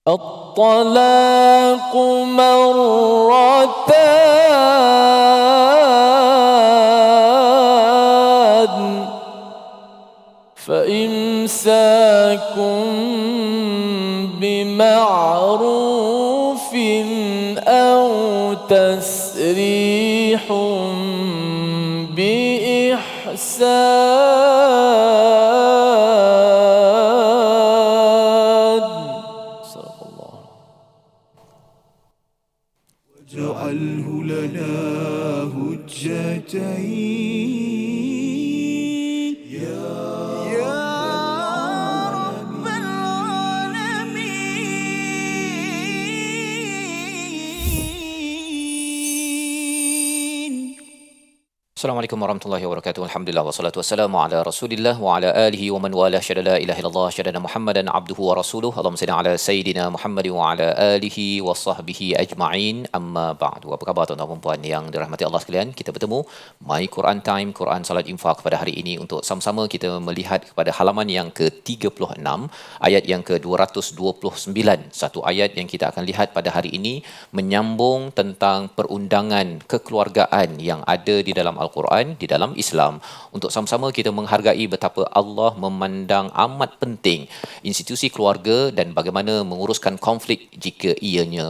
الطلاق مرتان فإمساكم بمعروف أو تسريح بإحسان. صدق الله. واجعله لنا هجتين يا رب العالمين. Assalamualaikum warahmatullahi wabarakatuh. Alhamdulillah wassalatu wassalamu ala Rasulillah wa ala alihi wa man walah. Syada la ilaha illallah, syada Muhammadan abduhu wa rasuluhu. Allahumma salli ala sayidina Muhammad wa ala alihi wa sahbihi ajma'in. Amma ba'du. Apa khabar tuan-tuan dan puan yang dirahmati Allah sekalian? Kita bertemu My Quran Time, Quran Salat Infak pada hari ini untuk sama-sama kita melihat kepada halaman yang ke-36, ayat yang ke-229. Satu ayat yang kita akan lihat pada hari ini menyambung tentang perundangan kekeluargaan yang ada di dalam Al-Quran, di dalam Islam, untuk sama-sama kita menghargai betapa Allah memandang amat penting institusi keluarga dan bagaimana menguruskan konflik jika ianya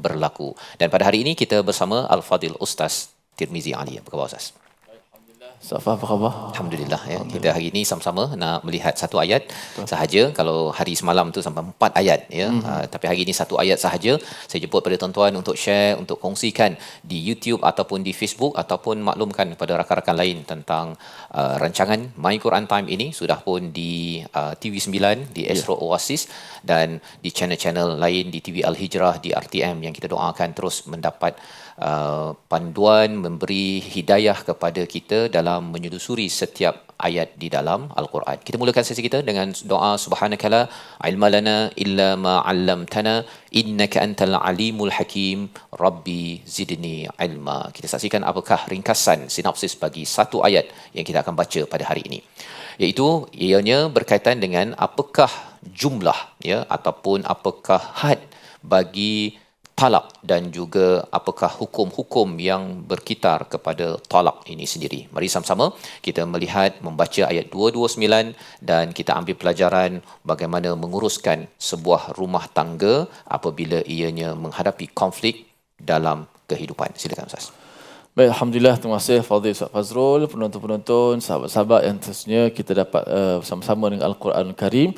berlaku. Dan pada hari ini kita bersama Al-Fadil Ustaz Tirmizi Ali. Apa khabar Ustaz? Safa, apa khabar? Alhamdulillah ya. Kita hari ini sama-sama nak melihat satu ayat sahaja. Kalau hari semalam tu sampai 4 ayat ya. Tapi hari ini satu ayat sahaja. Saya jemput pada tuan-tuan untuk share, untuk kongsikan di YouTube ataupun di Facebook, ataupun maklumkan kepada rakan-rakan lain tentang rancangan My Quran Time ini. Sudah pun di TV9, di Astro Oasis, dan di channel-channel lain di TV Al-Hijrah, di RTM, yang kita doakan terus mendapat panduan, memberi hidayah kepada kita dalam menyusuri setiap ayat di dalam Al-Quran. Kita mulakan sesi kita dengan doa subhanakala ilma lana illa ma 'allamtana innaka antal alimul hakim rabbi zidni ilma. Kita saksikan apakah ringkasan sinopsis bagi satu ayat yang kita akan baca pada hari ini, iaitu ianya berkaitan dengan apakah jumlah ya ataupun apakah had bagi talak dan juga apakah hukum-hukum yang berkitar kepada talak ini sendiri. Mari sama-sama kita melihat, membaca ayat 229 dan kita ambil pelajaran bagaimana menguruskan sebuah rumah tangga apabila ianya menghadapi konflik dalam kehidupan. Silakan Ustaz. Baik, Alhamdulillah, terima kasih Fadil Ustaz Fazrul, penonton-penonton, sahabat-sahabat yang tentunya kita dapat bersama-sama dengan Al-Quran Karim.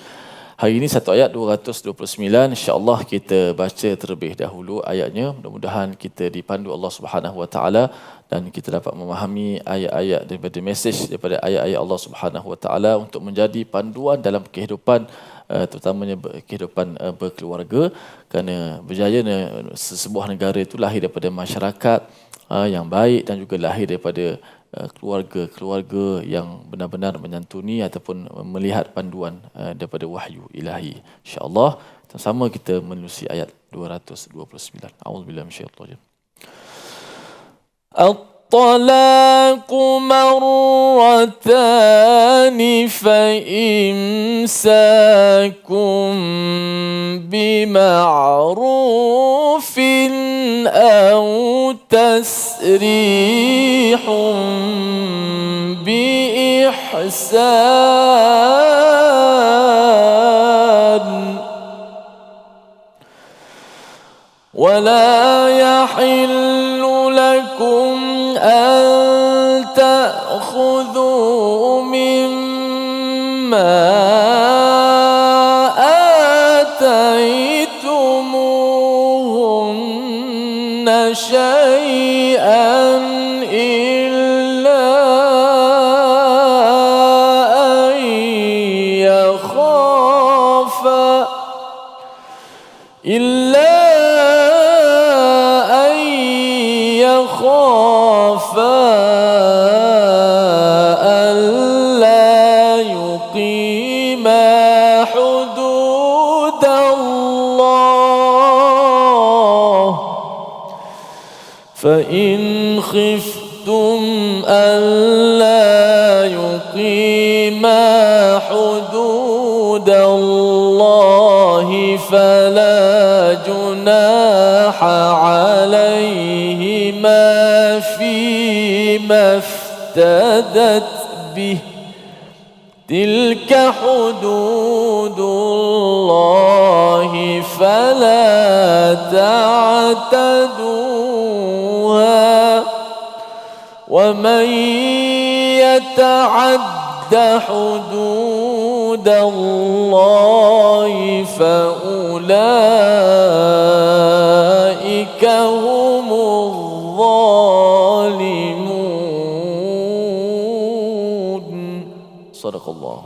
Hari ini satu ayat 229, insya-Allah kita baca terlebih dahulu ayatnya. Mudah-mudahan kita dipandu Allah Subhanahu Wa Taala dan kita dapat memahami ayat-ayat daripada mesej daripada ayat-ayat Allah Subhanahu Wa Taala untuk menjadi panduan dalam kehidupan, terutamanya kehidupan berkeluarga, kerana berjaya sebuah negara itu lahir daripada masyarakat yang baik dan juga lahir daripada keluarga-keluarga yang benar-benar menyantuni ataupun melihat panduan daripada wahyu ilahi. InsyaAllah sama kita menerusi ayat 229. A'udzubillahi minasyaitanir rajim. الطلاق مرتان فإمساكم بمعروف أو تسريح بإحسان ولا يحل لكم أن تأخذوا مما آتيتموهن شيئا إلا أن يخافا ألا يقيما حدود الله فإن خفتم ألا يقيما حدود الله فلا جناح عليهما فيما افتدت به تلك حدود الله فلا تعتدوها ومن يتعد حدود الله فأولئك هم الظالمون. صدق الله.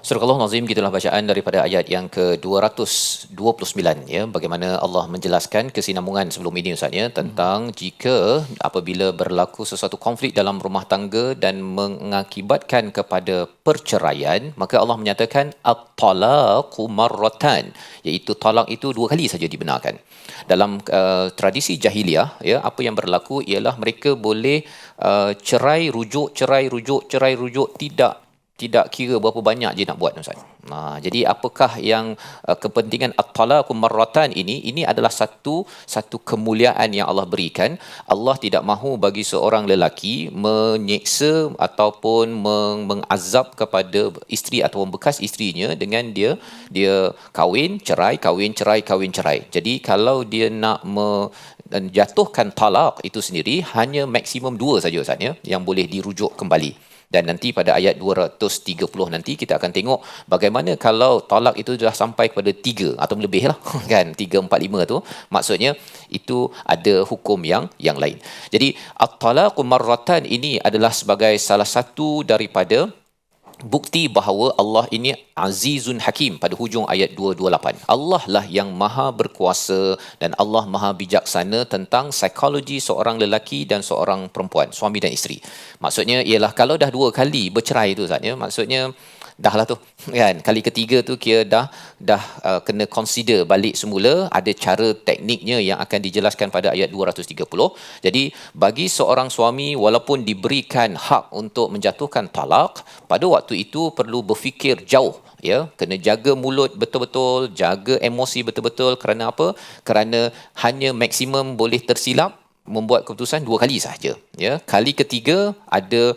Surah Al-Nazim, gitulah bacaan daripada ayat yang ke-229 ya, bagaimana Allah menjelaskan kesinambungan sebelum ini Ustaz ya, tentang jika apabila berlaku sesuatu konflik dalam rumah tangga dan mengakibatkan kepada perceraian, maka Allah menyatakan at-talaqu marratan, iaitu talak itu 2 kali saja dibenarkan. Dalam tradisi jahiliah ya, apa yang berlaku ialah mereka boleh cerai rujuk tidak kira berapa banyak je nak buat Ustaz. Jadi apakah yang kepentingan at-talaqu marratan ini adalah satu kemuliaan yang Allah berikan. Allah tidak mahu bagi seorang lelaki menyeksa ataupun mengazab kepada isteri ataupun bekas isterinya dengan dia kahwin cerai. Jadi kalau dia nak menjatuhkan talak itu sendiri, hanya maksimum 2 saja Ustaz ya yang boleh dirujuk kembali. Dan nanti pada ayat 230 nanti kita akan tengok bagaimana kalau talak itu dah sampai kepada 3 atau lebih lah kan, 3, 4, 5 tu, maksudnya itu ada hukum yang lain. Jadi at-talaqu marratan ini adalah sebagai salah satu daripada bukti bahawa Allah ini Azizun Hakim pada hujung ayat 228. Allah lah yang maha berkuasa dan Allah maha bijaksana tentang psikologi seorang lelaki dan seorang perempuan, suami dan isteri. Maksudnya ialah kalau dah 2 kali bercerai tu Ustaz ya, maksudnya dah lah tu kan, kali ketiga tu kira dah kena consider balik semula. Ada cara tekniknya yang akan dijelaskan pada ayat 230. Jadi bagi seorang suami walaupun diberikan hak untuk menjatuhkan talak, pada waktu itu perlu berfikir jauh ya, kena jaga mulut betul-betul, jaga emosi betul-betul. Kerana apa? Kerana hanya maksimum boleh tersilap membuat keputusan 2 kali sahaja ya. Kali ketiga ada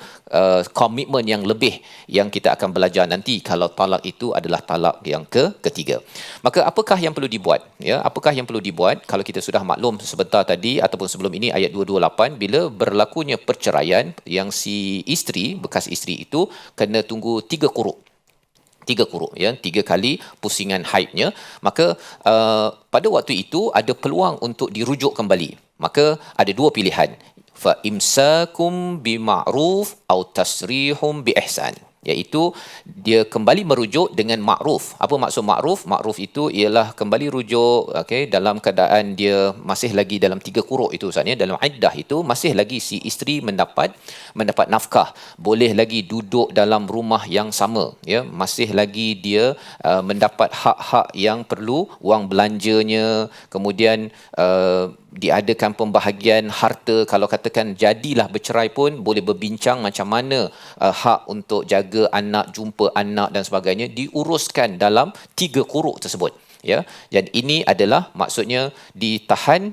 komitmen yang lebih yang kita akan belajar nanti kalau talak itu adalah talak yang ketiga. Maka apakah yang perlu dibuat ya? Apakah yang perlu dibuat? Kalau kita sudah maklum sebentar tadi ataupun sebelum ini ayat 228, bila berlakunya perceraian yang si isteri, bekas isteri itu kena tunggu 3 quru ya, 3 kali pusingan haidnya, maka pada waktu itu ada peluang untuk dirujuk kembali. Maka ada 2 pilihan, fa imsakum bima'ruf atau tasrihum biihsan, iaitu dia kembali merujuk dengan ma'ruf. Apa maksud ma'ruf? Ma'ruf itu ialah kembali rujuk okey dalam keadaan dia masih lagi dalam 3 quru itu Ustaz ya, dalam iddah itu masih lagi si isteri mendapat nafkah, boleh lagi duduk dalam rumah yang sama ya, masih lagi dia mendapat hak-hak yang perlu, wang belanjanya, kemudian diadakan pembahagian harta. Kalau katakan jadilah bercerai pun boleh berbincang macam mana hak untuk jaga anak, jumpa anak dan sebagainya diuruskan dalam 3 quru tersebut ya. Jadi ini adalah maksudnya ditahan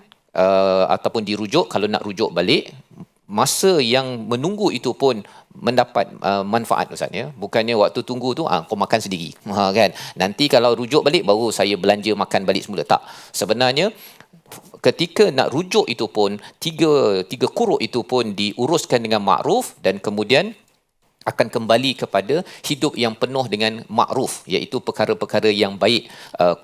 ataupun dirujuk. Kalau nak rujuk balik, masa yang menunggu itu pun mendapat manfaat Ustaz ya. Bukannya waktu tunggu tu kau makan sendiri kan, nanti kalau rujuk balik baru saya belanja makan balik semula. Tak, sebenarnya ketika nak rujuk itu pun 3 quru itu pun diuruskan dengan makruf dan kemudian akan kembali kepada hidup yang penuh dengan makruf, iaitu perkara-perkara yang baik,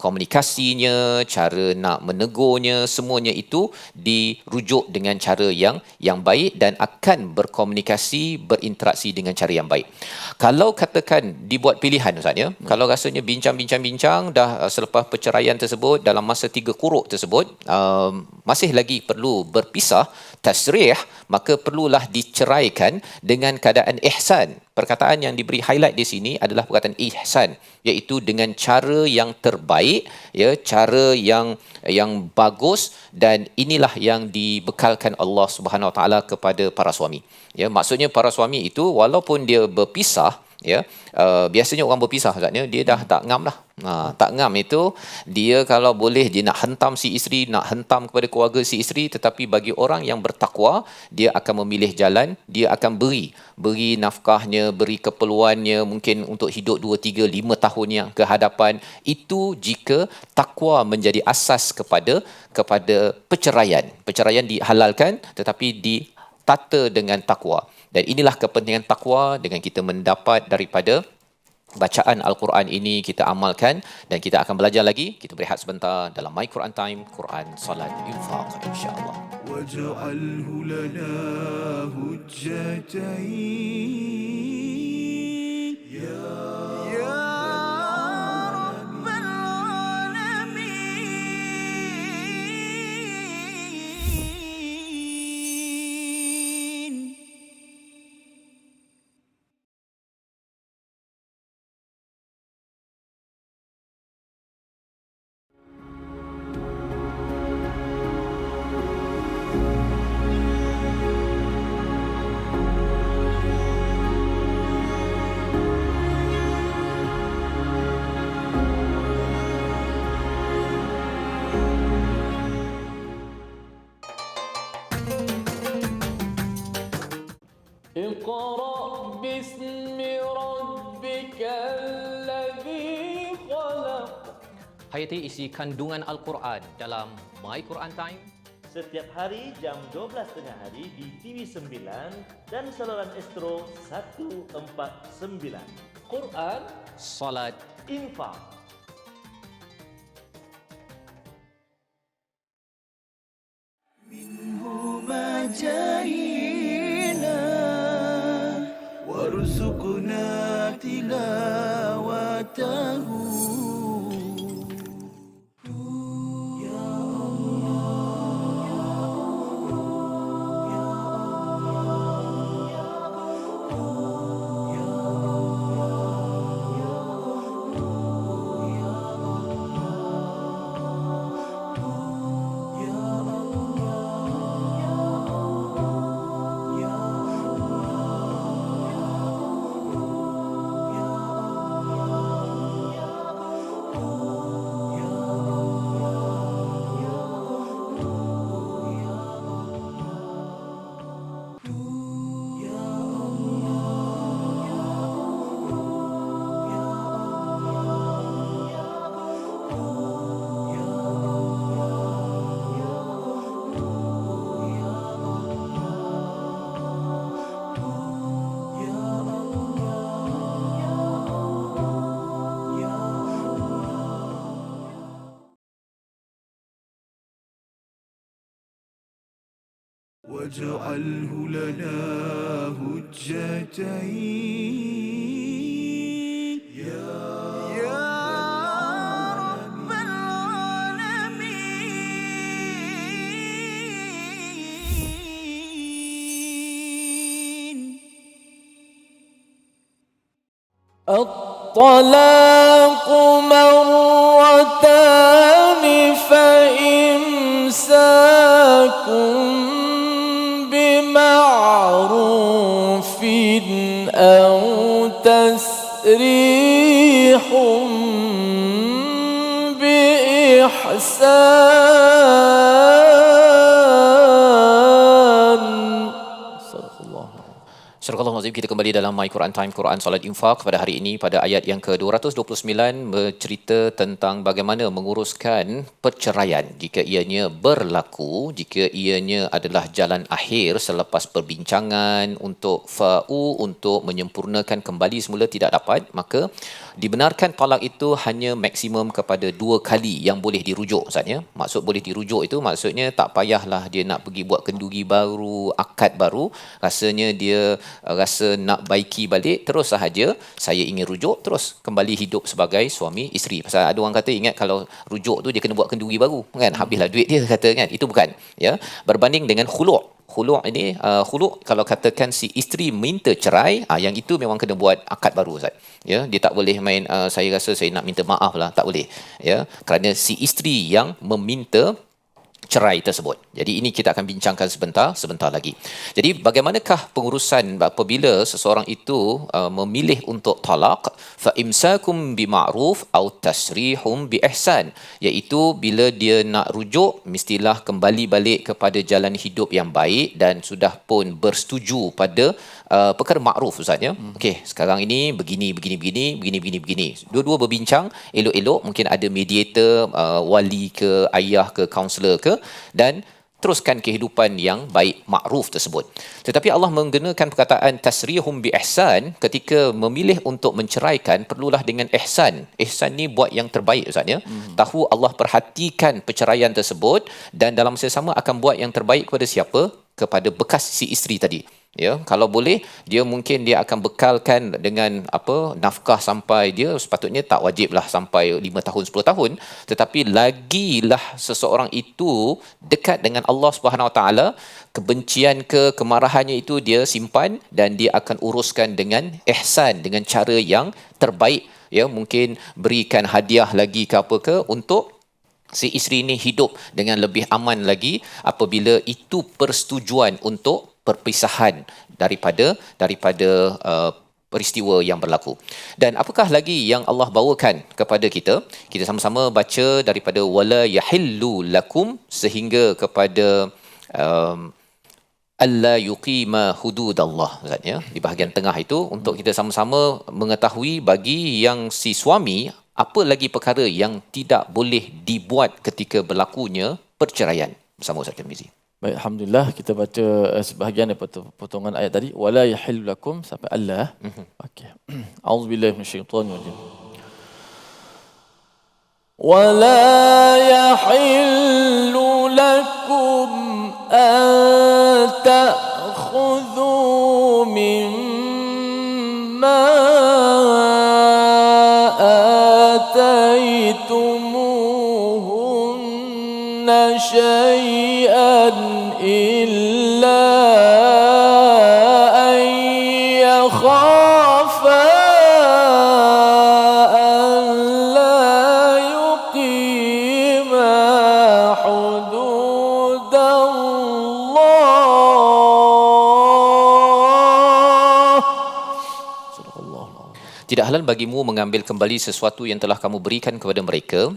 komunikasinya, cara nak menegurnya, semuanya itu dirujuk dengan cara yang baik dan akan berkomunikasi, berinteraksi dengan cara yang baik. Kalau katakan dibuat pilihan Ustaz ya, kalau rasanya bincang dah selepas perceraian tersebut dalam masa 3 quru tersebut masih lagi perlu berpisah, tasrih, maka perlulah diceraikan dengan keadaan ihsan. Perkataan yang diberi highlight di sini adalah perkataan ihsan, iaitu dengan cara yang terbaik ya, cara yang bagus, dan inilah yang dibekalkan Allah Subhanahu Wa Taala kepada para suami. Ya, maksudnya para suami itu walaupun dia berpisah ya. Biasanya orang berpisah Ustaznya, dia dah tak ngam dah. Tak ngam itu dia kalau boleh dia nak hentam si isteri, nak hentam kepada keluarga si isteri, tetapi bagi orang yang bertakwa dia akan memilih jalan, dia akan beri nafkahnya, beri keperluannya mungkin untuk hidup 2 3 5 tahun yang ke hadapan. Itu jika takwa menjadi asas kepada perceraian. Perceraian dihalalkan tetapi ditata dengan takwa. Dan inilah kepentingan takwa dengan kita mendapat daripada bacaan Al-Quran ini, kita amalkan dan kita akan belajar lagi. Kita berehat sebentar dalam My Quran Time, Quran, Salat, Infaq, insya-Allah. واجعله لنا هجتين يا رب العالمين. اقرأ باسم ربك الذي خلق. Hayati isi kandungan Al-Quran dalam My Quran Time. Setiap hari jam 12.30 hari di TV9 dan saluran Astro 149. Quran, Salat, Infaq. منهما جاهينا وارزقنا تلاوته واجعله لنا هجتين يا رب العالمين. الطلاق مرتان فإمساكم بمعروف أو تسريح بإحسان. صدق الله. Surah Al-Azim, kita kembali dalam My Quran Time, Quran, Salat, Infaq pada hari ini pada ayat yang ke-229 bercerita tentang bagaimana menguruskan perceraian jika ianya berlaku, jika ianya adalah jalan akhir selepas perbincangan untuk untuk menyempurnakan kembali semula tidak dapat, maka dibenarkan talak itu hanya maksimum kepada 2 kali yang boleh dirujuk. Maksudnya, maksud boleh dirujuk itu maksudnya tak payahlah dia nak pergi buat kenduri baru, akad baru, rasanya dia rasa nak baiki balik, terus sahaja saya ingin rujuk, terus kembali hidup sebagai suami isteri. Pasal ada orang kata ingat kalau rujuk tu dia kena buat kenduri baru kan, habislah duit dia kata kan. Itu bukan, ya. Berbanding dengan khulu'. Khulu' ini khulu' kalau katakan si isteri minta cerai, yang itu memang kena buat akad baru, Ustaz. Ya, dia tak boleh main saya rasa saya nak minta maaf lah, tak boleh. Ya, kerana si isteri yang meminta cerai tersebut. Jadi ini kita akan bincangkan sebentar lagi. Jadi bagaimanakah pengurusan apabila seseorang itu memilih untuk talak, fa imsakum bima'ruf atau tasrihum biihsan, iaitu bila dia nak rujuk mestilah kembali balik kepada jalan hidup yang baik dan sudah pun bersetuju pada perkara makruf, Ustaz ya. Okey, sekarang ini begini. Dua-dua berbincang elok-elok, mungkin ada mediator, wali ke, ayah ke, kaunselor ke, dan teruskan kehidupan yang baik makruf tersebut. Tetapi Allah menggunakan perkataan tasrihum bi ihsan ketika memilih untuk menceraikan, perlulah dengan ihsan. Ihsan ni buat yang terbaik, Ustaz ya. Tahu Allah perhatikan perceraian tersebut dan dalam masa sama akan buat yang terbaik kepada siapa? Kepada bekas si isteri tadi. Ya, kalau boleh dia mungkin dia akan bekalkan dengan nafkah sampai dia sepatutnya tak wajiblah sampai 5 tahun 10 tahun, tetapi lagilah seseorang itu dekat dengan Allah Subhanahu Wa Taala, kebencian ke kemarahannya itu dia simpan dan dia akan uruskan dengan ihsan, dengan cara yang terbaik, ya, mungkin berikan hadiah lagi ke apa ke untuk si isteri ini hidup dengan lebih aman lagi apabila itu persetujuan untuk perpisahan daripada peristiwa yang berlaku. Dan apakah lagi yang Allah bawakan kepada kita? Kita sama-sama baca daripada wala yahillu lakum sehingga kepada alla yuqima hududallah, Ustaz ya. Di bahagian tengah itu untuk kita sama-sama mengetahui bagi yang si suami apa lagi perkara yang tidak boleh dibuat ketika berlakunya perceraian. Bersama Ustaz Tirmizi. Baik, alhamdulillah kita baca sebahagian daripada potongan ayat tadi wala yahillu lakum sampai Allah. Okey. Auzubillahi minasyaitonir rajim. Wala yahillu lakum an ta'khudhu mimma ataytumuhunna syai'an إلا أن يخافا ألا يقيما حدود الله. صدق الله العظيم. Tidak halal bagimu mengambil kembali sesuatu yang telah kamu berikan kepada mereka,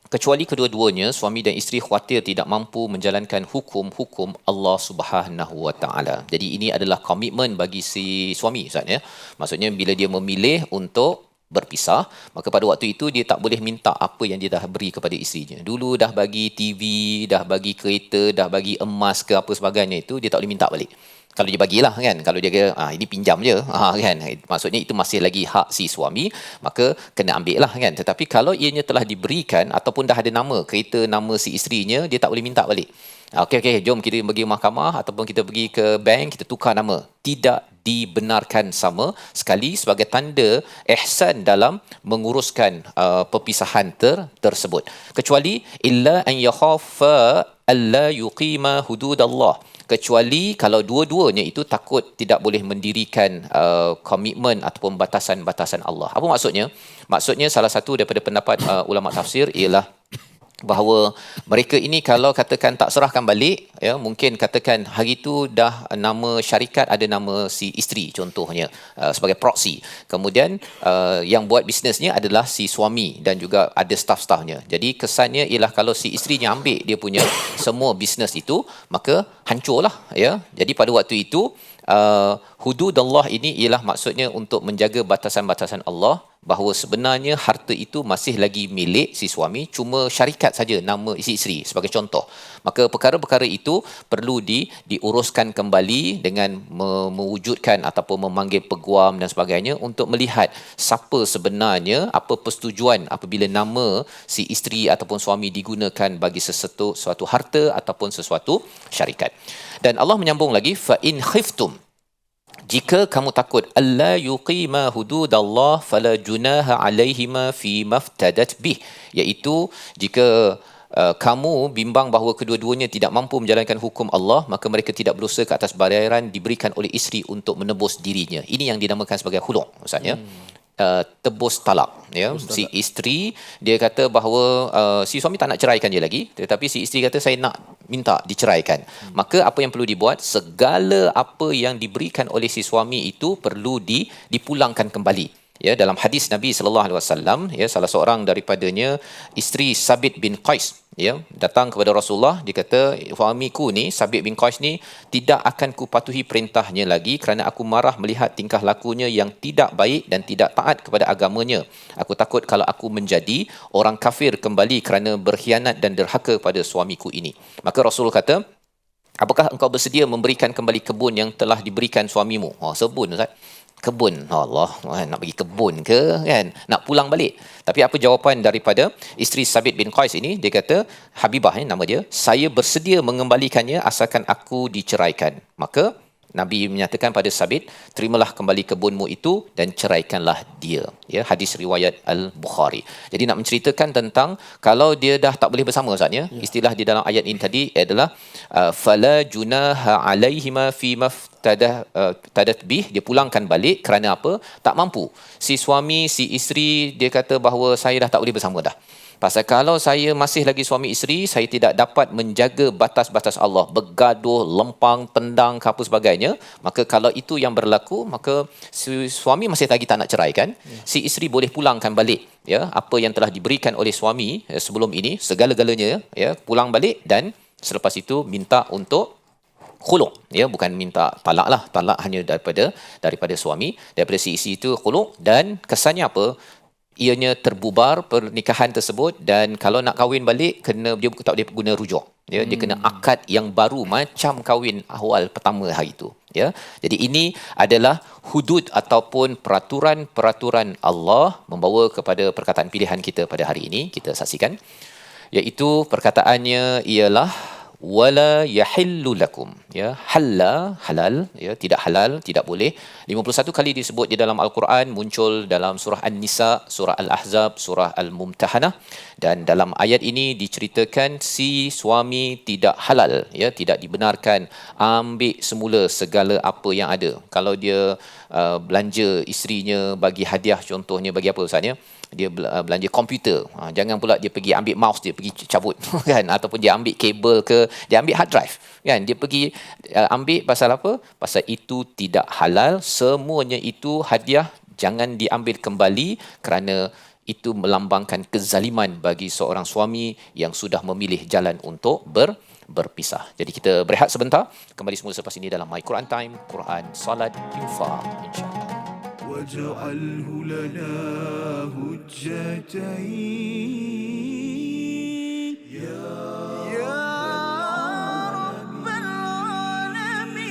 kecuali kedua-duanya, suami dan isteri, khawatir tidak mampu menjalankan hukum-hukum Allah Subhanahu Wa Taala. Jadi ini adalah komitmen bagi si suami, Ustaz ya. Maksudnya bila dia memilih untuk berpisah, maka pada waktu itu dia tak boleh minta apa yang dia dah beri kepada isterinya. Dulu dah bagi TV, dah bagi kereta, dah bagi emas ke apa sebagainya, itu dia tak boleh minta balik. Kalau dia bagilah kan, kalau dia kata ini pinjam je kan, maksudnya itu masih lagi hak si suami, maka kena ambil lah kan. Tetapi kalau ianya telah diberikan ataupun dah ada nama kereta nama si isterinya, dia tak boleh minta balik. Okey, jom kita pergi mahkamah ataupun kita pergi ke bank, kita tukar nama. Tidak dibenarkan sama sekali sebagai tanda ihsan dalam menguruskan perpisahan tersebut. Kecuali illa an yakhafa alla yuqima hududallah. Kecuali kalau dua-duanya itu takut tidak boleh mendirikan komitmen ataupun batasan-batasan Allah. Apa maksudnya? Maksudnya salah satu daripada pendapat ulama tafsir ialah bahawa mereka ini kalau katakan tak serahkan balik, ya, mungkin katakan hari itu dah nama syarikat ada nama si isteri contohnya sebagai proxy, kemudian yang buat bisnesnya adalah si suami dan juga ada staff-staffnya. Jadi kesannya ialah kalau si isterinya ambil dia punya semua bisnes itu, maka hancurlah, ya. Jadi pada waktu itu hududullah ini ialah maksudnya untuk menjaga batasan-batasan Allah, bahawa sebenarnya harta itu masih lagi milik si suami, cuma syarikat saja nama si isteri sebagai contoh. Maka perkara-perkara itu perlu diuruskan kembali dengan mewujudkan ataupun memanggil peguam dan sebagainya untuk melihat siapa sebenarnya, apa persetujuan apabila nama si isteri ataupun suami digunakan bagi sesuatu harta ataupun sesuatu syarikat. Dan Allah menyambung lagi, fa in khiftum, jika kamu takut alla yuqima hududallah fala junaha alaihima fi maftadat bih, iaitu jika kamu bimbang bahawa kedua-duanya tidak mampu menjalankan hukum Allah, maka mereka tidak berdosa ke atas bayaran diberikan oleh isteri untuk menebus dirinya. Ini yang dinamakan sebagai khulu', Ustaz ya. Tebus talak, ya. Si isteri dia kata bahawa si suami tak nak ceraikan dia lagi, tetapi si isteri kata saya nak minta diceraikan. Maka apa yang perlu dibuat, segala apa yang diberikan oleh si suami itu perlu dipulangkan kembali. Ya, dalam hadis Nabi sallallahu alaihi wasallam, ya, salah seorang daripadanya isteri Sabit bin Qais, ya, datang kepada Rasulullah, dia kata, suamiku ni Sabit bin Qais ni tidak akan kupatuhi perintahnya lagi kerana aku marah melihat tingkah lakunya yang tidak baik dan tidak taat kepada agamanya. Aku takut kalau aku menjadi orang kafir kembali kerana berkhianat dan derhaka pada suamiku ini. Maka Rasul kata, apakah engkau bersedia memberikan kembali kebun yang telah diberikan suamimu? Sebun Ustaz. Kebun, Allah, nak pergi kebun ke kan, nak pulang balik. Tapi apa jawapan daripada isteri Sabit bin Qais ini? Dia kata, Habibah nama dia, saya bersedia mengembalikannya asalkan aku diceraikan. Maka Nabi menyatakan pada Sabit, terimalah kembali kebunmu itu dan ceraikanlah dia. Ya, hadis riwayat Al-Bukhari. Jadi nak menceritakan tentang kalau dia dah tak boleh bersama Ustaz, ya. Istilah di dalam ayat ini tadi adalah fala junaha alaihima fi tadat bih, dia pulangkan balik kerana apa? Tak mampu. Si suami, si isteri dia kata bahawa saya dah tak boleh bersama dah. Pasal kalau saya masih lagi suami isteri, saya tidak dapat menjaga batas-batas Allah, bergaduh, lempang, tendang ke apa sebagainya. Maka kalau itu yang berlaku, maka si suami masih lagi tak nak cerai kan? Si isteri boleh pulangkan balik, ya, apa yang telah diberikan oleh suami sebelum ini, segala-galanya, ya, pulang balik dan selepas itu minta untuk khuluk, ya, bukan minta talak lah, talak hanya daripada suami, daripada si isteri itu khuluk, dan kesannya apa? Ianya terbubar pernikahan tersebut, dan kalau nak kahwin balik kena dia tak boleh guna rujuk, ya, dia kena akad yang baru macam kahwin awal pertama hari itu, ya. Jadi ini adalah hudud ataupun peraturan-peraturan Allah membawa kepada perkataan pilihan kita pada hari ini. Kita saksikan, iaitu perkataannya ialah wala yahillu lakum, ya, halal, ya, tidak halal, tidak boleh. 51 kali disebut di dalam Al-Quran, muncul dalam surah An-Nisa, surah Al-Ahzab, surah Al-Mumtahanah, dan dalam ayat ini diceritakan si suami tidak halal, ya, tidak dibenarkan ambil semula segala apa yang ada. Kalau dia belanja isterinya bagi hadiah, contohnya bagi apa Ustaz, ya, dia belanja komputer, jangan pula dia pergi ambil mouse, dia pergi cabut kan, ataupun dia ambil kabel ke, dia ambil hard drive kan, dia pergi ambil pasal apa? Pasal itu tidak halal. Semuanya itu hadiah, jangan diambil kembali kerana itu melambangkan kezaliman bagi seorang suami yang sudah memilih jalan untuk berpisah. Jadi kita berehat sebentar, kembali semula selepas ini dalam My Quran Time, Quran, Salat, Infak, insya-Allah. واجعله لنا هجتين يا رب العالمين.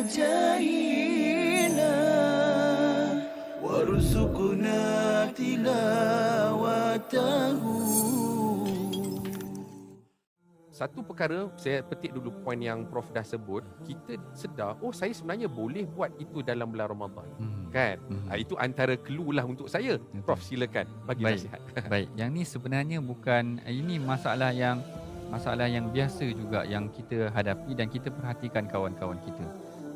جاهنا وارزقنا تلاوته. Satu perkara, saya petik dulu poin yang Prof dah sebut, kita sedar, oh saya sebenarnya boleh buat itu dalam bulan Ramadan. Kan? Itu antara clue lah untuk saya. Prof, silakan bagi nasihat. Baik, yang ni sebenarnya bukan, ini masalah yang biasa juga yang kita hadapi dan kita perhatikan kawan-kawan kita.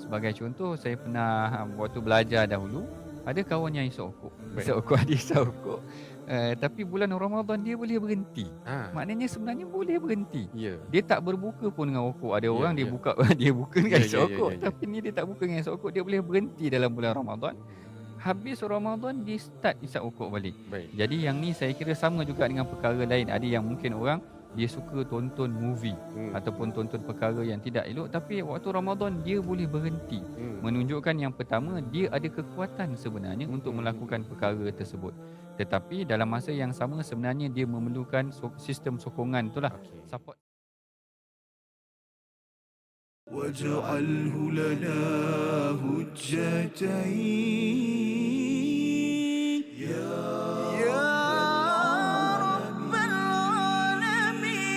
Sebagai contoh, saya pernah waktu belajar dahulu, ada kawan yang isap rokok, dia isap rokok. Tapi bulan Ramadan dia boleh berhenti. Maknanya sebenarnya boleh berhenti. Dia tak berbuka pun dengan rokok. Ada orang dia buka dia buka dengan isap rokok. Tapi ni dia tak buka dengan isap rokok, dia boleh berhenti dalam bulan Ramadan. habis Ramadan dia start isap ukuk balik. Baik. Jadi yang ni saya kira sama juga dengan perkara lain. Ada yang mungkin orang dia suka tonton movie ataupun tonton perkara yang tidak elok, tapi waktu Ramadan dia boleh berhenti. Menunjukkan yang pertama, dia ada kekuatan sebenarnya untuk melakukan perkara tersebut. Tetapi dalam masa yang sama sebenarnya dia memerlukan sistem sokongan itulah, support. واجعله لنا هجتين يا رب العالمين.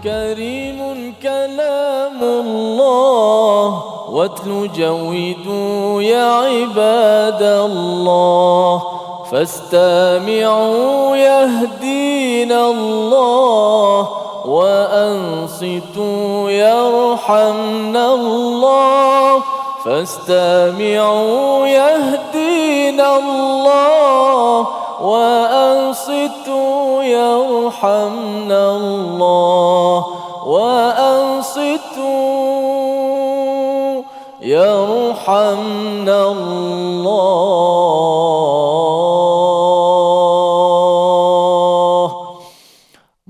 كريم كلام الله واتل جودوا يا عباد الله فاستمعوا يهدينا الله وأنصتوا يرحمنا الله فاستمعوا يهدينا الله وأنصتوا يرحمنا الله وأنصتوا يرحمنا الله.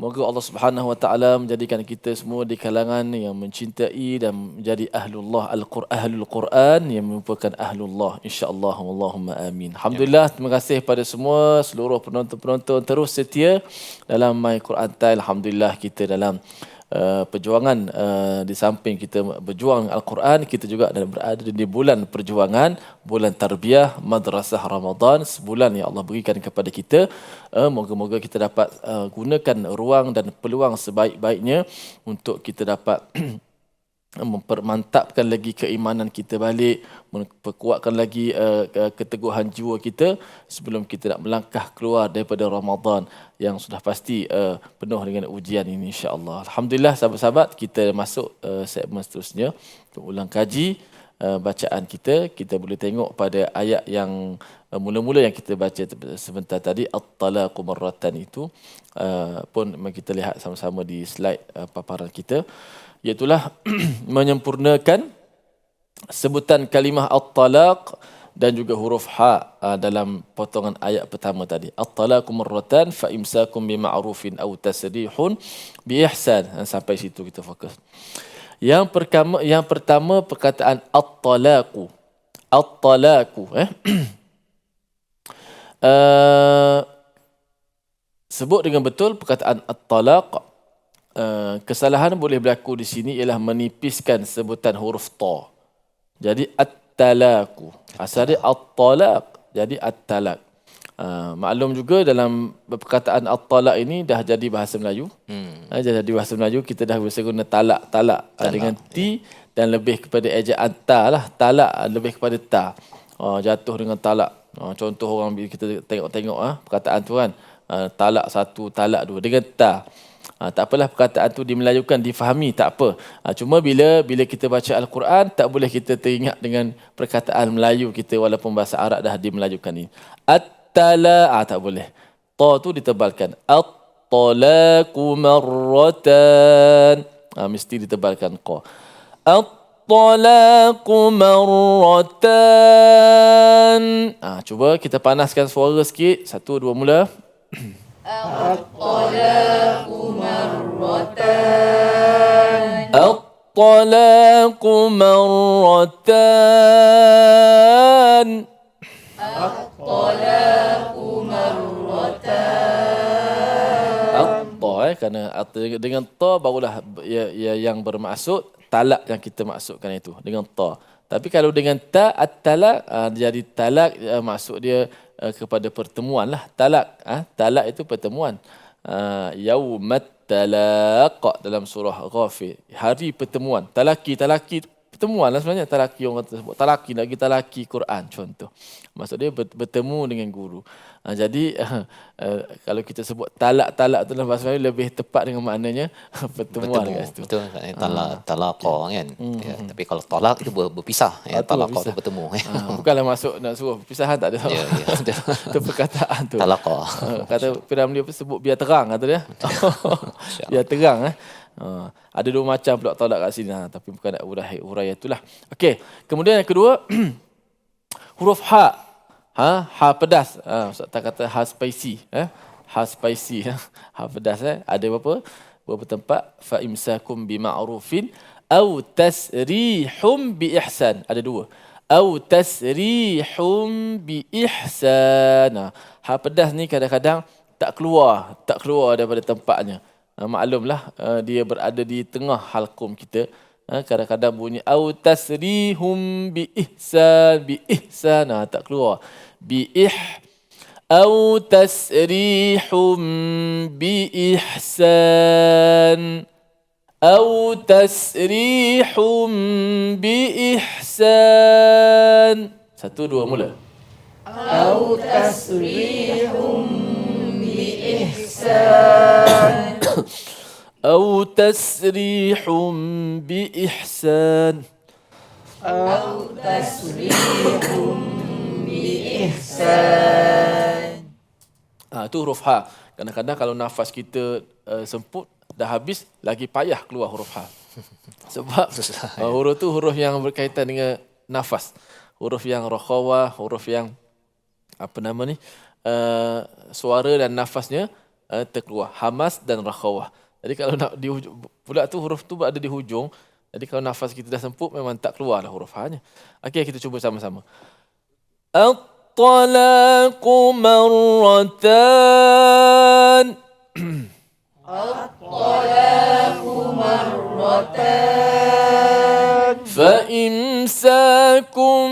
Moga Allah Subhanahu wa taala menjadikan kita semua di kalangan yang mencintai dan menjadi ahlullah ahlul Quran, yang merupakan ahlullah insya-Allah. Allahumma amin. Alhamdulillah, terima kasih pada semua seluruh penonton-penonton terus setia dalam My Quran Time. Alhamdulillah kita dalam perjuangan, di samping kita berjuang Al-Quran, kita juga berada di bulan perjuangan, bulan tarbiyah Madrasah Ramadan, sebulan yang Allah berikan kepada kita. Moga-moga kita dapat gunakan ruang dan peluang sebaik-baiknya untuk kita dapat mempermantapkan lagi keimanan kita balik, memperkuatkan lagi keteguhan jiwa kita sebelum kita nak melangkah keluar daripada Ramadan yang sudah pasti penuh dengan ujian ini insya-Allah. Alhamdulillah sahabat-sahabat, kita masuk segmen seterusnya untuk ulang kaji bacaan kita. Kita boleh tengok pada ayat yang mula-mula yang kita baca sebentar tadi, at-talaqu marratan itu pun kita lihat sama-sama di slide paparan kita, iaitulah menyempurnakan sebutan kalimah at-talaq dan juga huruf ha dalam potongan ayat pertama tadi. At-talaqu marratan fa imsakum bima'rufin aw tasrihun bi ihsan. Sampai situ kita fokus. Yang pertama perkataan at-talaqu. At-talaqu sebut dengan betul perkataan at-talaq. Kesalahan boleh berlaku di sini ialah menipiskan sebutan huruf ta. Jadi at-talaqu. Asal dia at-talaq, jadi at-talaq. Maklum juga dalam perkataan at-talaq ini dah jadi bahasa Melayu. Dah jadi bahasa Melayu, kita dah biasa guna talak dengan ti dan lebih kepada ejaan ta lah. Talak lebih kepada ta. Jatuh dengan talak. Contoh orang bila kita tengok perkataan tu kan. Talak satu, talak dua dengan ta. Tak apalah perkataan tu dimelayukan, difahami, tak apa. Cuma bila kita baca Al-Quran, tak boleh kita teringat dengan perkataan Melayu kita walaupun bahasa Arab dah dimelayukan ni. At-tala, tak boleh. Ta tu ditebalkan. At-talaqu marratan. Mesti ditebalkan qa. At-talaqu marratan. Cuba kita panaskan suara sikit. 1, 2, mula. At-talaqu marratan. At-talaqu marratan. At-talaqu marratan. At-ta kerana dengan ta barulah yang bermaksud talak yang kita maksudkan itu dengan ta. Tapi kalau dengan ta at-talaq jadi talak, maksud dia kepada pertemuan lah. Talak talak itu pertemuan. Yaumat talaq dalam surah Ghafir, hari pertemuan. Talaki pertemuan lah sebenarnya. Talaki, orang kata sebut talaki, lagi talaki Quran contoh. Maksud dia bertemu dengan guru. Jadi kalau kita sebut talak tu dalam bahasa Melayu lebih tepat dengan maknanya pertemuan kat situ. Betul, talaqa kan. Ya, tapi kalau talak itu berpisah, ya, talaqa tu bertemu. Bukanlah masuk nak suruh perpisahan, tak ada. Ya, betul. Itu perkataan tu. Talaqa. Kata Piramli apa sebut biar terang kata dia. Biar terang ada dua macam pula talak kat sini, tapi bukan nak huraian itulah. Okey, kemudian yang kedua huruf ha. Ha pedas. Ustaz kata ha spicy, ha spicy, ha pedas. Ada berapa tempat? Fa imsakum bi ma'rufin au tasrihum bi ihsan. Ada dua. Au tasrihum bi ihsan. Ha pedas ni kadang-kadang tak keluar daripada tempatnya. Maklumlah dia berada di tengah halqum kita. Kadang-kadang bunyi au tasrihum bi ihsan, tak keluar. Au tasrihum bi ihsan. Au tasrihum bi ihsan. 1 2 mula. Au tasrihum bi ihsan. أو تسريح بإحسان. Au tasrihum bi ihsan. Itu huruf ha. Kadang-kadang kalau nafas kita semput, dah habis, lagi payah keluar huruf ha. Sebab huruf tu huruf yang berkaitan dengan nafas. Huruf yang rakhawah, huruf yang suara dan nafasnya terkeluar. Hamas dan rakhawah. Jadi kalau nak di hujung, pula tu huruf tu berada di hujung. Jadi kalau nafas kita dah semput, memang tak keluarlah huruf ha-nya. Okey, kita cuba sama-sama. At-talaqu marratan. At-talaqu marratan. فإمساكم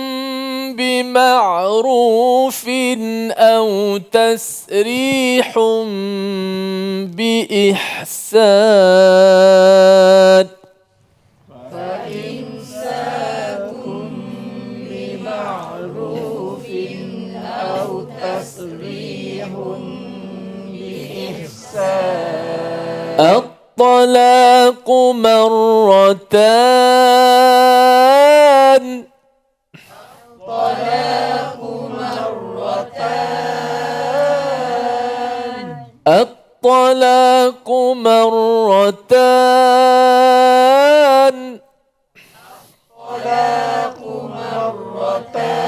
بمعروف أو تسريح بإحسان. فإمساكم بمعروف أو تسريح بإحسان. الطلاق مرتان. الطلاق مرتان. الطلاق مرتان. الطلاق مرتان.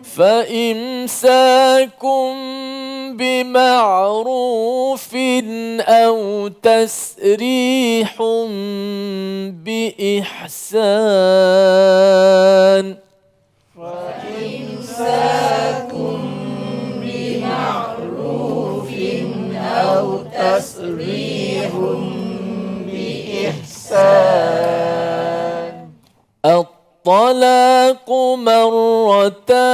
فإمساكم بمعروف أو تسريح بإحسان. فإمساكم بمعروف أو تسريح بإحسان. الطلاق مرتان.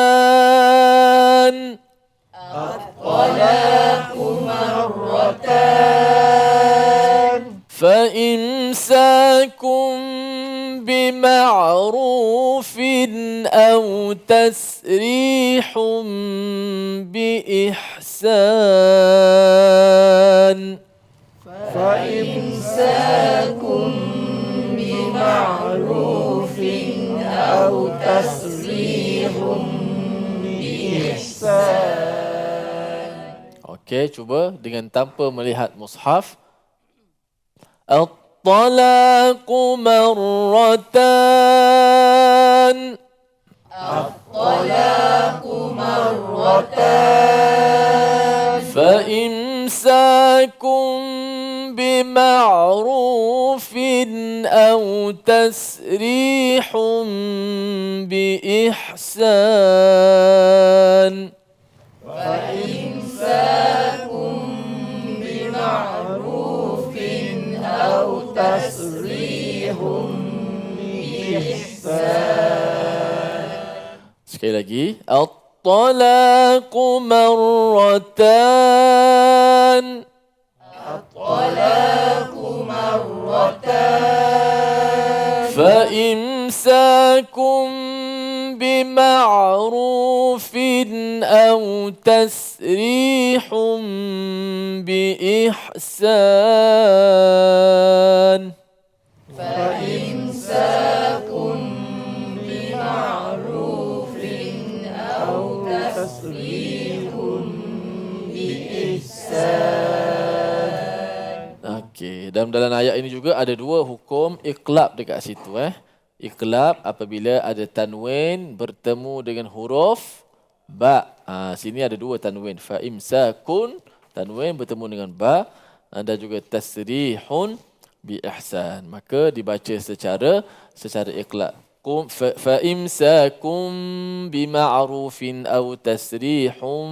الطلاق مرتان. فإمساكم بمعروف أو تسريح بإحسان. فإمساكم بمعروف أو تسريح بإحسان. Okey, cuba dengan tanpa melihat mushaf. الطلاق مرتان. الطلاق مرتان. فإمساكم بمعروف أو تسريح بإحسان. فإمساكم بمعروف أو تسريح بإحسان. Sekali lagi. الطلاق مرتان. الطلاق مرتان. فإمساكم بمعروف أو تسريح بإحسان فإمساك بمعروف أو تسريح بإحسان. Okey, dalam ayat ini juga ada dua hukum iqlab dekat situ Iqlab apabila ada tanwin bertemu dengan huruf ba. Sini ada dua tanwin. Fa imsakun, tanwin bertemu dengan ba, dan juga tasrihun bi ihsan. Maka dibaca secara iqlab. Fa imsakum bi ma'rufin aw tasrihun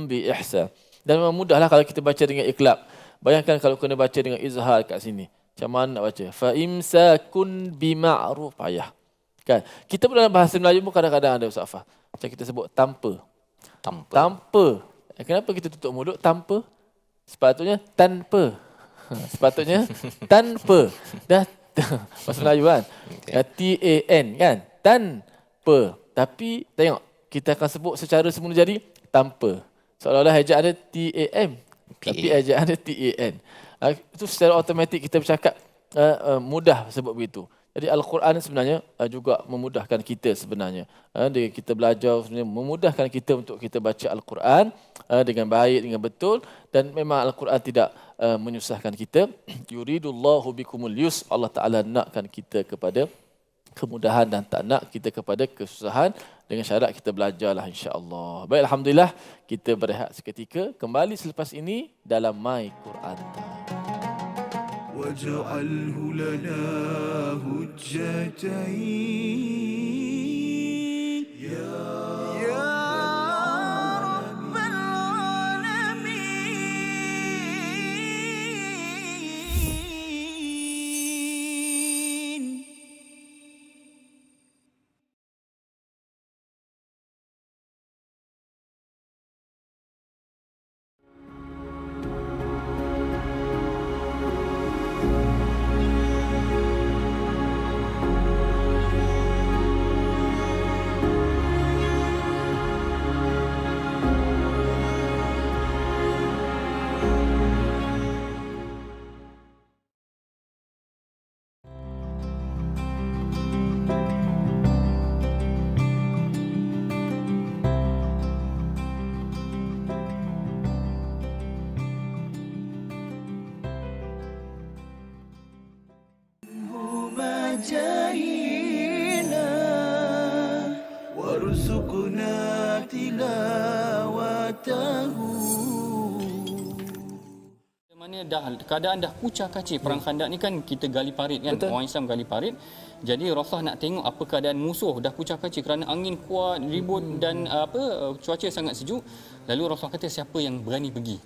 bi ihsan. Dan memang mudahlah kalau kita baca dengan iqlab. Bayangkan kalau kena baca dengan izhar kat sini. Macam mana nak baca? Fa imsakun bima'ruf, payah. Kan? Kita pun dalam bahasa Melayu pun kadang-kadang ada Ustaz Fah. Macam kita sebut tanpa. Kenapa kita tutup mulut? Tanpa. Sepatutnya tanpa. Sepatutnya tanpa. Dah bahasa Melayu kan? T-A-N kan? Tanpa. Tapi tengok, kita akan sebut secara semula jadi tanpa. Seolah-olah ejaan ada T-A-M. Tapi ejaan ada T-A-N. Itu secara automatik kita bercakap mudah sebut begitu. Jadi Al-Quran sebenarnya juga memudahkan kita sebenarnya. Dengan kita belajar sebenarnya memudahkan kita untuk kita baca Al-Quran dengan baik, dengan betul. Dan memang Al-Quran tidak menyusahkan kita. Yuridullahu bikumul yus. Allah Ta'ala nakkan kita kepada kemudahan dan tak nak kita kepada kesusahan. Dengan syarat kita belajarlah insya-Allah. Baik, alhamdulillah kita berehat seketika. Kembali selepas ini dalam My Quran Time. واجعله لنا هجتين يا رب العالمين. جاهينا وارزقنا تلاوته. Mana keadaan dah kucar kacir perang Khandak ni kan, kita gali parit kan. Betul. Orang Islam gali parit. Jadi Rasulullah nak tengok apa keadaan musuh dah kucar kacir kerana angin kuat, ribut dan cuaca sangat sejuk. Lalu Rasulullah kata siapa yang berani pergi?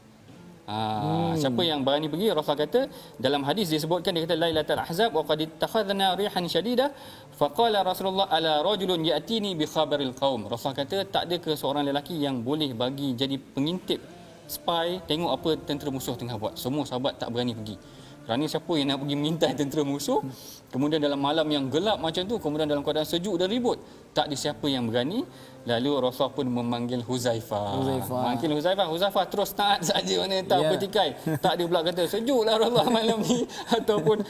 Siapa yang berani pergi? Rasulullah kata dalam hadis disebutkan, dia kata Lailatul Ahzab wa qad ittakhadna rihan shadidah faqala Rasulullah ala rajulun ya'tini bi khabaril qaum. Rasulullah kata tak ada ke seorang lelaki yang boleh bagi jadi pengintip, spy, tengok apa tentera musuh tengah buat. Semua sahabat tak berani pergi. Kerana siapa yang nak pergi mengintai tentera musuh, kemudian dalam malam yang gelap macam tu, kemudian dalam keadaan sejuk dan ribut, tak ada siapa yang berani. Lalu Rasulullah pun memanggil Huzaifah. Manggil Huzaifah terus taat saja, mana tak bertikai. Tak ada pula kata sejuklah Rasulullah malam ni ataupun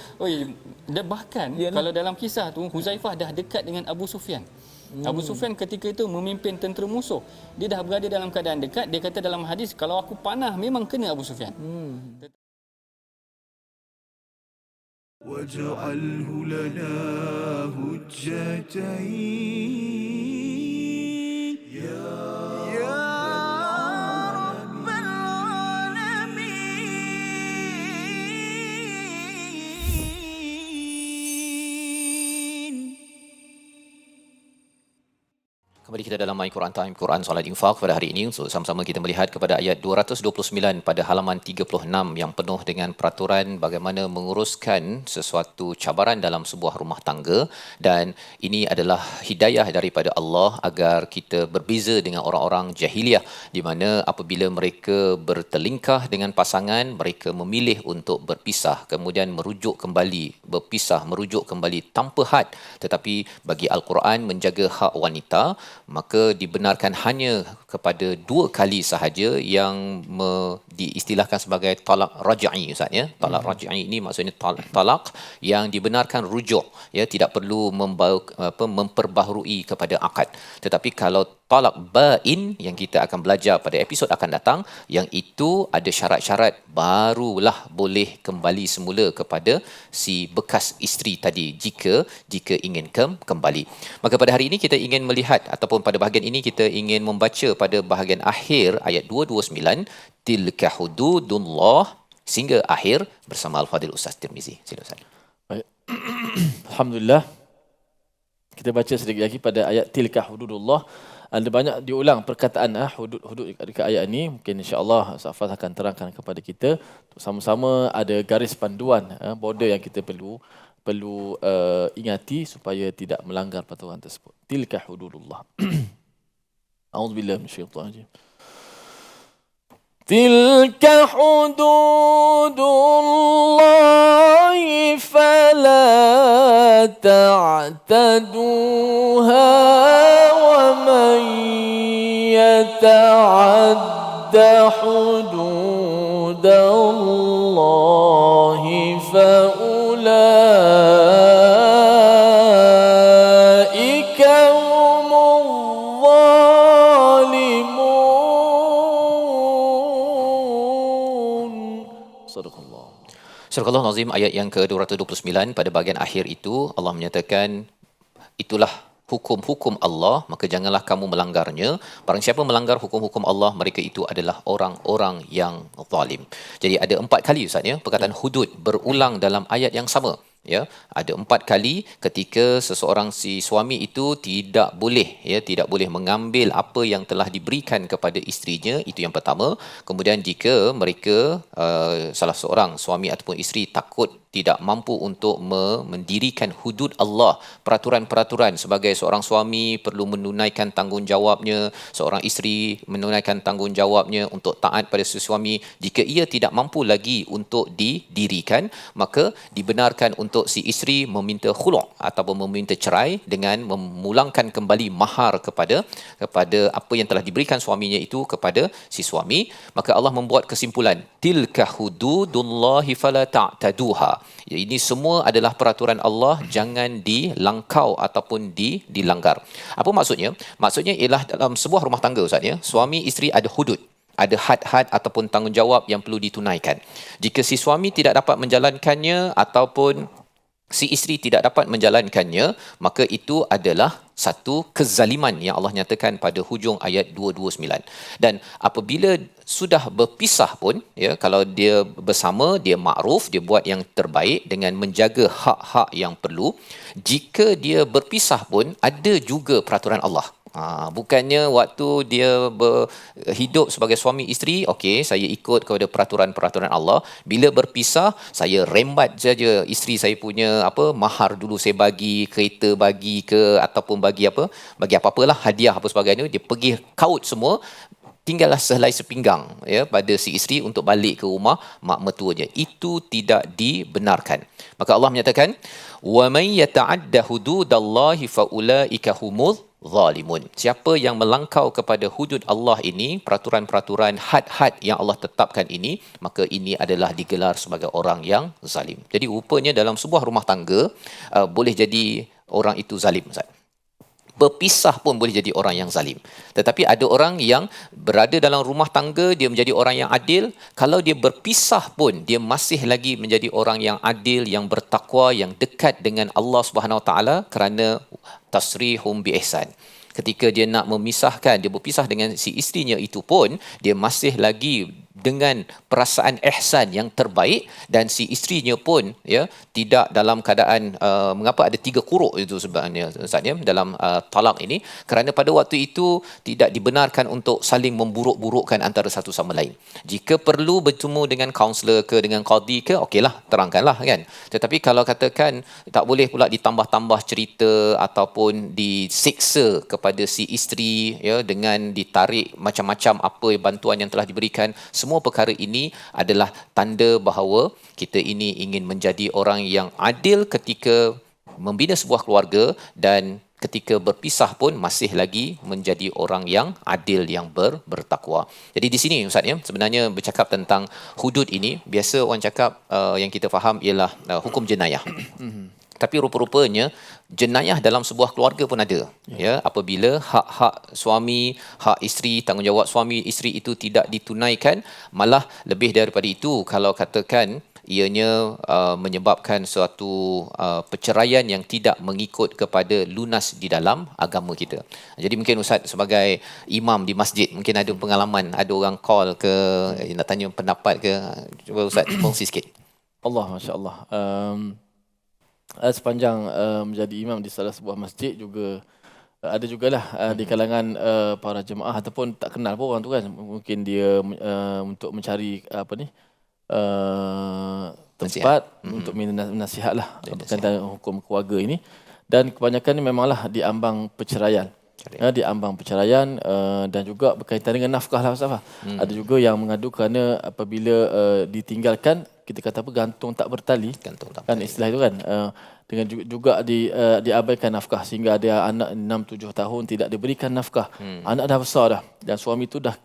bahkan kalau dalam kisah tu Huzaifah dah dekat dengan Abu Sufyan. Abu Sufyan ketika itu memimpin tentera musuh. Dia dah berada dalam keadaan dekat. Dia kata dalam hadis, kalau aku panah memang kena Abu Sufyan. واجعله لنا هجتين يا رب العالمين. Kembali kita dalam My Quran Time, Quran Solat Infak pada hari ini. So, sama-sama kita melihat kepada ayat 229 pada halaman 36 yang penuh dengan peraturan bagaimana menguruskan sesuatu cabaran dalam sebuah rumah tangga. Dan ini adalah hidayah daripada Allah agar kita berbeza dengan orang-orang jahiliah, di mana apabila mereka bertelingkah dengan pasangan, mereka memilih untuk berpisah, kemudian merujuk kembali, berpisah, merujuk kembali tanpa had. Tetapi bagi Al-Quran menjaga hak wanita, maka dibenarkan hanya kepada 2 kali sahaja yang diistilahkan sebagai talak raj'i, Ustaz ya. Talak raj'i ini maksudnya talak yang dibenarkan rujuk, ya, tidak perlu memperbaharui kepada akad. Tetapi kalau talak bain yang kita akan belajar pada episod akan datang, yang itu ada syarat-syarat, barulah boleh kembali semula kepada si bekas isteri tadi jika ingin kembali. Maka pada hari ini kita ingin melihat, ataupun pada bahagian ini kita ingin membaca pada bahagian akhir ayat 229, tilka hududullah, sehingga akhir bersama Al-Fadhil Ustaz Tirmizi. Sila Ustaz. Baik. Alhamdulillah. Kita baca sedikit lagi pada ayat tilka hududullah. Ada banyak diulang perkataan hudud dekat ayat ini. Mungkin insya-Allah Ustaz Faz akan terangkan kepada kita. Sama-sama ada garis panduan, border yang kita perlu ingati supaya tidak melanggar peraturan tersebut. Tilka hududullah. A'udzubillahi minasyaitanir rajim. Tilka hududullahi fala ta'taduha wa man yata'adda hududallahi fa Surah Al-Azim ayat yang ke-229 pada bahagian akhir itu Allah menyatakan itulah hukum-hukum Allah, maka janganlah kamu melanggarnya. Barang siapa melanggar hukum-hukum Allah, mereka itu adalah orang-orang yang zalim. Jadi ada 4 kali Ustaz ya, perkataan hudud berulang dalam ayat yang sama. Ya, ada 4 kali ketika seseorang si suami itu tidak boleh mengambil apa yang telah diberikan kepada isterinya, itu yang pertama. Kemudian jika mereka salah seorang suami ataupun isteri takut tidak mampu untuk mendirikan hudud Allah, peraturan-peraturan, sebagai seorang suami perlu menunaikan tanggungjawabnya, seorang isteri menunaikan tanggungjawabnya untuk taat pada suami. Jika ia tidak mampu lagi untuk didirikan, maka dibenarkan untuk si isteri meminta khulu' ataupun meminta cerai dengan memulangkan kembali mahar kepada apa yang telah diberikan suaminya itu kepada si suami. Maka Allah membuat kesimpulan, tilka hududullahi fala ta'taduha. Ini semua adalah peraturan Allah, jangan dilangkau ataupun dilanggar. Apa maksudnya? Maksudnya ialah dalam sebuah rumah tangga Ustaz ya, suami isteri ada hudud, ada had-had ataupun tanggungjawab yang perlu ditunaikan. Jika si suami tidak dapat menjalankannya ataupun si isteri tidak dapat menjalankannya, maka itu adalah satu kezaliman yang Allah nyatakan pada hujung ayat 229. Dan apabila sudah berpisah pun, ya, kalau dia bersama, dia makruf, dia buat yang terbaik dengan menjaga hak-hak yang perlu. Jika dia berpisah pun ada juga peraturan Allah. Bukannya waktu dia hidup sebagai suami isteri, okey, saya ikut kepada peraturan-peraturan Allah. Bila berpisah, saya rembat saja isteri saya punya mahar dulu saya bagi, kereta bagi ke, ataupun bagi apa-apalah, hadiah apa sebagainya, dia pergi kaut semua. Tinggallah sehelai sepinggang ya pada si isteri untuk balik ke rumah mak mertuanya. Itu tidak dibenarkan. Maka Allah menyatakan, wa may yata'adda hududallahi fa ulaika humul zalimun. Siapa yang melangkau kepada hudud Allah ini, peraturan-peraturan had-had yang Allah tetapkan ini, maka ini adalah digelar sebagai orang yang zalim. Jadi rupanya dalam sebuah rumah tangga boleh jadi orang itu zalim, Ustaz. Berpisah pun boleh jadi orang yang zalim. Tetapi ada orang yang berada dalam rumah tangga, dia menjadi orang yang adil. Kalau dia berpisah pun, dia masih lagi menjadi orang yang adil, yang bertakwa, yang dekat dengan Allah Subhanahu Wa Taala, kerana tasrihum bi ihsan. Ketika dia nak memisahkan, dia berpisah dengan si isterinya itu pun, dia masih lagi dengan perasaan ihsan yang terbaik, dan si isterinya pun ya tidak dalam keadaan mengapa ada 3 kuruk itu sebenarnya Ustaz ya dalam talak ini, kerana pada waktu itu tidak dibenarkan untuk saling memburuk-burukkan antara satu sama lain. Jika perlu bertemu dengan kaunselor ke dengan qadi ke, okeylah, terangkanlah kan. Tetapi kalau katakan tak boleh pula ditambah-tambah cerita ataupun disiksa kepada si isteri ya dengan ditarik macam-macam apa bantuan yang telah diberikan, semua perkara ini adalah tanda bahawa kita ini ingin menjadi orang yang adil ketika membina sebuah keluarga, dan ketika berpisah pun masih lagi menjadi orang yang adil, yang bertakwa. Jadi di sini Ustaz ya, sebenarnya bercakap tentang hudud ini, biasa orang cakap yang kita faham ialah hukum jenayah. Tapi rupa-rupanya jenayah dalam sebuah keluarga pun ada. Ya, apabila hak-hak suami, hak isteri, tanggungjawab suami isteri itu tidak ditunaikan, malah lebih daripada itu kalau katakan ianya menyebabkan suatu perceraian yang tidak mengikut kepada lunas di dalam agama kita. Jadi mungkin Ustaz sebagai imam di masjid mungkin ada pengalaman, ada orang call ke nak tanya pendapat ke, cuba Ustaz kongsi sikit. Allah, masya-Allah. Sepanjang menjadi imam di salah sebuah masjid juga ada jugalah di kalangan para jemaah ataupun tak kenal pun orang tu kan, mungkin dia untuk mencari tempat untuk minta nasihat lah tentang hukum keluarga ini, dan kebanyakan ni memanglah diambang perceraian. Diambang perceraian dan juga berkaitan dengan nafkah lah Ustaz. Ada juga yang mengadu kerana apabila ditinggalkan, kita kata apa, gantung tak bertali, kan istilah itu kan, dengan juga diabaikan nafkah sehingga ada anak 6-7 tahun tidak diberikan nafkah. Anak dah besar dah dan suami itu dah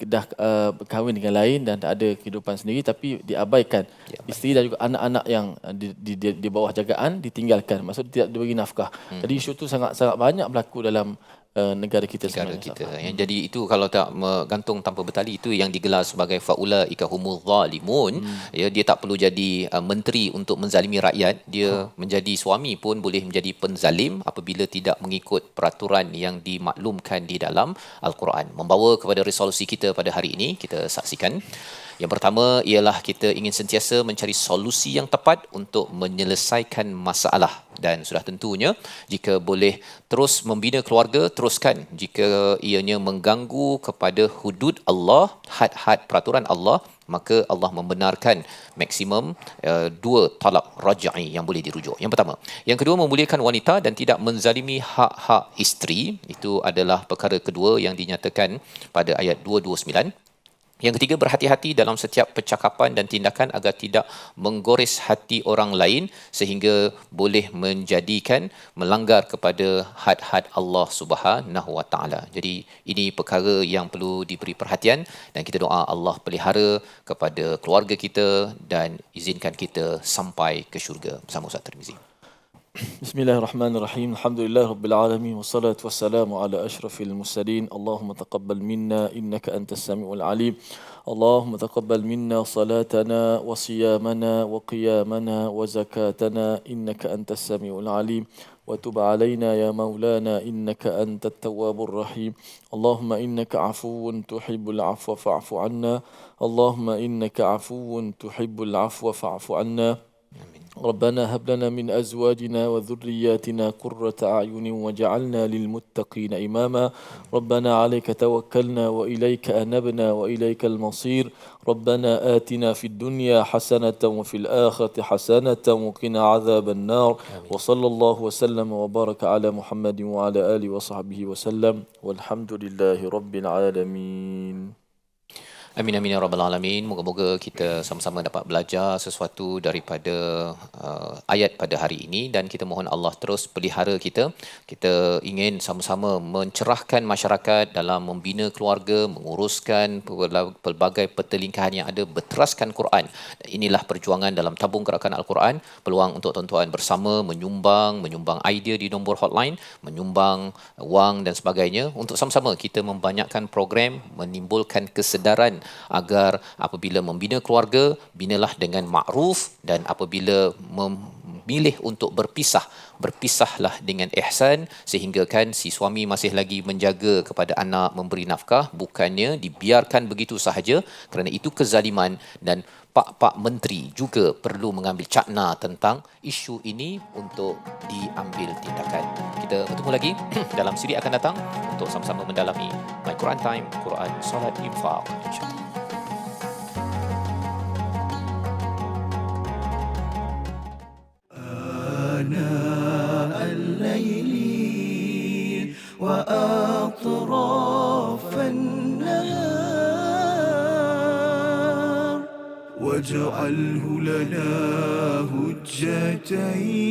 berkahwin dengan lain dan ada kehidupan sendiri, tapi diabaikan. Isteri dan juga anak-anak yang di bawah jagaan ditinggalkan, maksud tidak diberi nafkah. Jadi isu itu sangat banyak berlaku dalam negara kita sebenarnya. Yang jadi itu kalau tak gantung tanpa bertali, itu yang digelar sebagai faulaika humuz zalimun. Ya, dia tak perlu jadi menteri untuk menzalimi rakyat, dia menjadi suami pun boleh menjadi penzalim apabila tidak mengikut peraturan yang dimaklumkan di dalam Al-Quran. Membawa kepada resolusi kita pada hari ini, kita saksikan. Yang pertama ialah kita ingin sentiasa mencari solusi yang tepat untuk menyelesaikan masalah, dan sudah tentunya jika boleh terus membina keluarga, teruskan. Jika ianya mengganggu kepada hudud Allah, had-had peraturan Allah, maka Allah membenarkan maksimum 2 talak raj'i yang boleh dirujuk. Yang pertama. Yang kedua, memuliakan wanita dan tidak menzalimi hak-hak isteri. Itu adalah perkara kedua yang dinyatakan pada ayat 229. Yang ketiga, berhati-hati dalam setiap percakapan dan tindakan agar tidak menggores hati orang lain sehingga boleh menjadikan melanggar kepada had-had Allah Subhanahu Wa Taala. Jadi ini perkara yang perlu diberi perhatian, dan kita doa Allah pelihara kepada keluarga kita dan izinkan kita sampai ke syurga bersama Ustaz Tirmizi. Bismillahirrahmanirrahim. Alhamdulillah rabbil alamin wassalatu wassalamu ala asyrafil mursalin. Allahumma taqabbal minna innaka antas samiul alim. Allahumma taqabbal minna salatana wa siyamana wa qiyamana wa zakatana innaka antas samiul alim. وتب علينا يا مولانا إنك أنت التواب الرحيم. اللهم إنك عفو تحب العفو فاعف عنا. اللهم إنك عفو تحب العفو فاعف عنا. ربنا هب لنا من أزواجنا وذرياتنا قرة أعين وجعلنا للمتقين إماما. ربنا عليك توكلنا وإليك أنبنا وإليك المصير. ربنا آتنا في الدنيا حسنة وفي الآخرة حسنة وقنا عذاب النار. وصلى الله وسلم وبارك على محمد وعلى آله وصحبه وسلم والحمد لله رب العالمين. Amin amin ya rabbal alamin. Moga-moga kita sama-sama dapat belajar sesuatu daripada ayat pada hari ini, dan kita mohon Allah terus pelihara kita. Kita ingin sama-sama mencerahkan masyarakat dalam membina keluarga, menguruskan pelbagai pertelingkahan yang ada, berteraskan Quran. Inilah perjuangan dalam tabung gerakan Al-Quran. Peluang untuk tuan-tuan bersama menyumbang idea di nombor hotline, menyumbang wang dan sebagainya, untuk sama-sama kita membanyakkan program, menimbulkan kesedaran agar apabila membina keluarga, binalah dengan makruf, dan apabila memilih untuk berpisahlah dengan ihsan, sehingga kan si suami masih lagi menjaga kepada anak, memberi nafkah, bukannya dibiarkan begitu sahaja, kerana itu kezaliman. Dan pak-pak menteri juga perlu mengambil cakna tentang isu ini untuk diambil tindakan. Kita bertemu lagi dalam siri akan datang untuk sama-sama mendalami My Quran Time, Quran, Salat, Infaq, insya-Allah. آناء الليل وأطراف النهار واجعله لنا هجتين